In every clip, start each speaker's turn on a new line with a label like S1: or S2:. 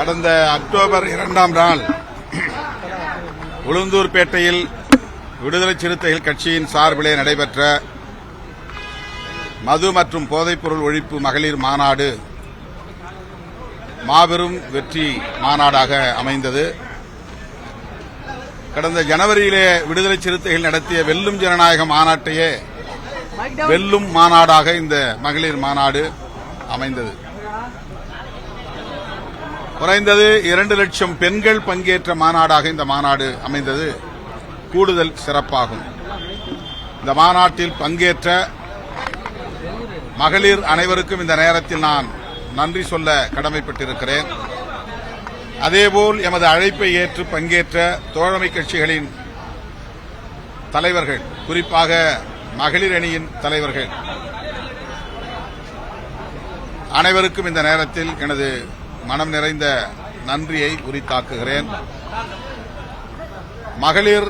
S1: கடந்த அக்டோபர் 2ஆம் நாள் உளுந்தூர்பேட்டையில் விடுதலை சிறுத்தைகள் கட்சியின் சார்பிலே நடைபெற்ற மது மற்றும் போதைப்பொருள் ஒழிப்பு மகளிர் மாநாடு மாபெரும் வெற்றி மாநாடாக அமைந்தது. கடந்த ஜனவரியிலே விடுதலை சிறுத்தைகள் நடத்திய வெல்லும் ஜனநாயக மாநாட்டையே வெல்லும் மாநாடாக இந்த மகளிர் மாநாடு அமைந்தது. குறைந்தது 2 லட்சம் பெண்கள் பங்கேற்ற மாநாடாக இந்த மாநாடு அமைந்தது கூடுதல் சிறப்பாகும். இந்த மாநாட்டில் பங்கேற்ற மகளிர் அனைவருக்கும் இந்த நேரத்தில் நான் நன்றி சொல்ல கடமைப்பட்டிருக்கிறேன். அதேபோல் எமது அழைப்பை ஏற்று பங்கேற்ற தோழமை கட்சிகளின் தலைவர்கள், குறிப்பாக மகளிர் அணியின் தலைவர்கள் அனைவருக்கும் இந்த நேரத்தில் எனது மனம் நிறைந்த நன்றியை உரித்தாக்குகிறேன். மகளிர்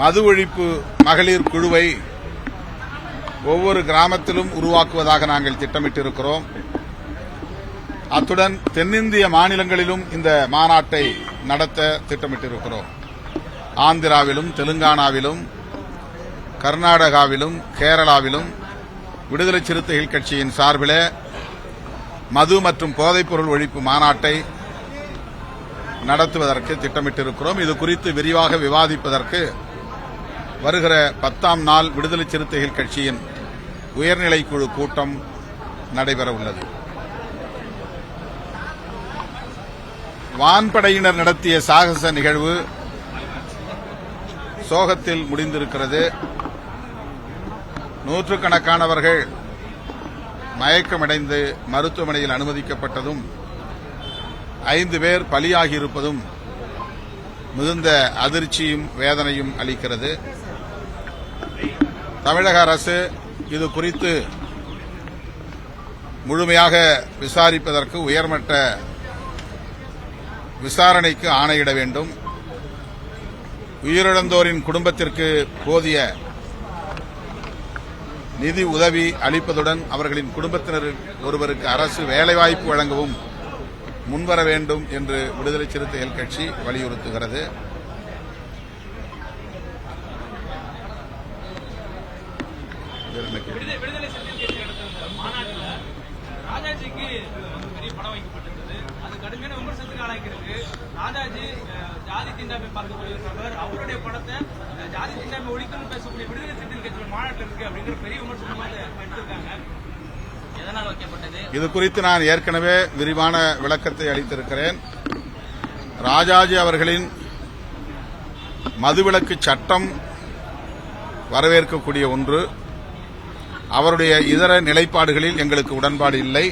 S1: மது ஒழிப்பு மகளிர் குழுவை ஒவ்வொரு கிராமத்திலும் உருவாக்குவதாக நாங்கள் திட்டமிட்டிருக்கிறோம். அத்துடன் தென்னிந்திய மாநிலங்களிலும் இந்த மாநாட்டை நடத்த திட்டமிட்டிருக்கிறோம். ஆந்திராவிலும், தெலுங்கானாவிலும், கர்நாடகாவிலும், கேரளாவிலும் விடுதலை சிறுத்தைகள் கட்சியின் சார்பில் மது மற்றும் போதைப்பொருள் ஒழிப்பு மாநாட்டை நடத்துவதற்கு திட்டமிட்டிருக்கிறோம். இது குறித்து விரிவாக விவாதிப்பதற்கு வருகிற 10ஆம் நாள் விடுதலை சிறுத்தைகள் கட்சியின் உயர்நிலைக்குழு கூட்டம் நடைபெற உள்ளது. வான்படையினர் நடத்திய சாகச நிகழ்வு சோகத்தில் முடிந்திருக்கிறது. நூற்றுக்கணக்கானவர்கள் மயக்கமடைந்து மருத்துவமனையில் அனுமதிக்கப்பட்டதும் 5 பேர் பலியாகியிருப்பதும் மிகுந்த அதிர்ச்சியும் வேதனையும் அளிக்கிறது. தமிழக அரசு இது குறித்து முழுமையாக விசாரிப்பதற்கு உயர்மட்ட விசாரணைக்கு ஆணையிட வேண்டும். உயிரிழந்தோரின் குடும்பத்திற்கு போதிய நிதி உதவி அளிப்பதுடன் அவர்களின் குடும்பத்தினர் ஒருவருக்கு அரசு வேலைவாய்ப்பு வழங்கவும் முன்வர வேண்டும் என்று விடுதலை சிறுத்தைகள் கட்சி வலியுறுத்துகிறது.
S2: ராஜாஜிக்கு பெரிய படம் வைக்கப்பட்டிருந்தது. அது கடுமையான விமர்சனத்துக்கு ஆளாக்கிறது. ராஜாஜி ஜாதி தீண்டாமை பார்க்கக்கூடிய நபர், அவருடைய படத்தை ஜாதி தீண்டாமை ஒழிக்கணும்னு பேசக்கூடிய விடுதலை சிறுத்தைகள் கட்சியோட மாநாட்டில் இருக்கு அப்படிங்கிற பெரிய விமர்சனமாக எடுத்திருக்காங்க. எதனால் வைக்கப்பட்டது?
S1: இது குறித்து நான் ஏற்கனவே விரிவான விளக்கத்தை அளித்திருக்கிறேன். ராஜாஜி அவர்களின் மதுவிலக்கு சட்டம் வரவேற்கக்கூடிய ஒன்று. அவருடைய இதர நிலைப்பாடுகளில் எங்களுக்கு உடன்பாடு இல்லை.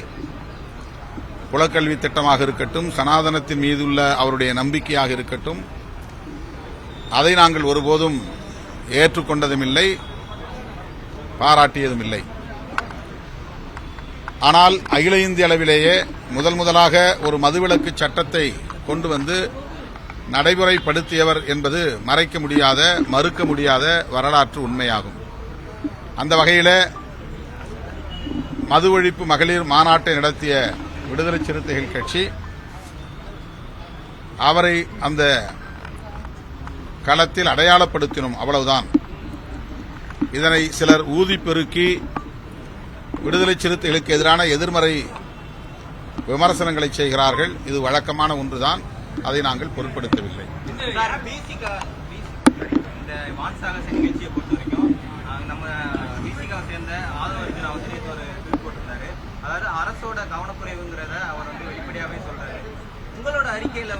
S1: குலக்கல்வி திட்டமாக இருக்கட்டும், சனாதனத்தின் மீதுள்ள அவருடைய நம்பிக்கையாக இருக்கட்டும், அதை நாங்கள் ஒருபோதும் ஏற்றுக்கொண்டதும் இல்லை, பாராட்டியதும் இல்லை. ஆனால் அகில இந்திய அளவிலேயே முதலாக ஒரு மதுவிலக்கு சட்டத்தை கொண்டு வந்து நடைமுறைப்படுத்தியவர் என்பது மறைக்க முடியாத, மறுக்க முடியாத வரலாற்று உண்மையாகும். அந்த வகையில் மது ஒழிப்பு மகளிர் மாநாட்டை நடத்திய விடுதலை சிறுத்தைகள் கட்சி அவரை அந்த களத்தில் அடையாளப்படுத்தினோம், அவ்வளவுதான். இதனை சிலர் ஊதி பெருக்கி விடுதலை சிறுத்தைகளுக்கு எதிரான எதிர்மறை விமர்சனங்களை செய்கிறார்கள். இது வழக்கமான ஒன்றுதான். அதை நாங்கள் பொருட்படுத்தவில்லை.
S3: அதாவது அரசோட கவனக்குறைவுங்கிறத அவர் வெளிப்படையாவே சொல்றாரு. உங்களோட அறிக்கையில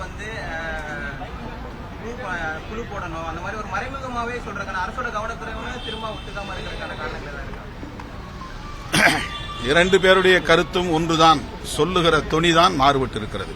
S3: குழு போடணும் அந்த மாதிரி ஒரு மறைமுகமாவே சொல்றாங்க. அரசோட கவனக்குறைவுன்னு திரும்ப ஒத்துக்காம இருக்கிறதுக்கான காரணங்கள் தான் இருக்கா?
S1: 2 பேருடைய கருத்தும் ஒன்றுதான். சொல்லுகிற தொனிதான் மாறுபட்டு இருக்கிறது.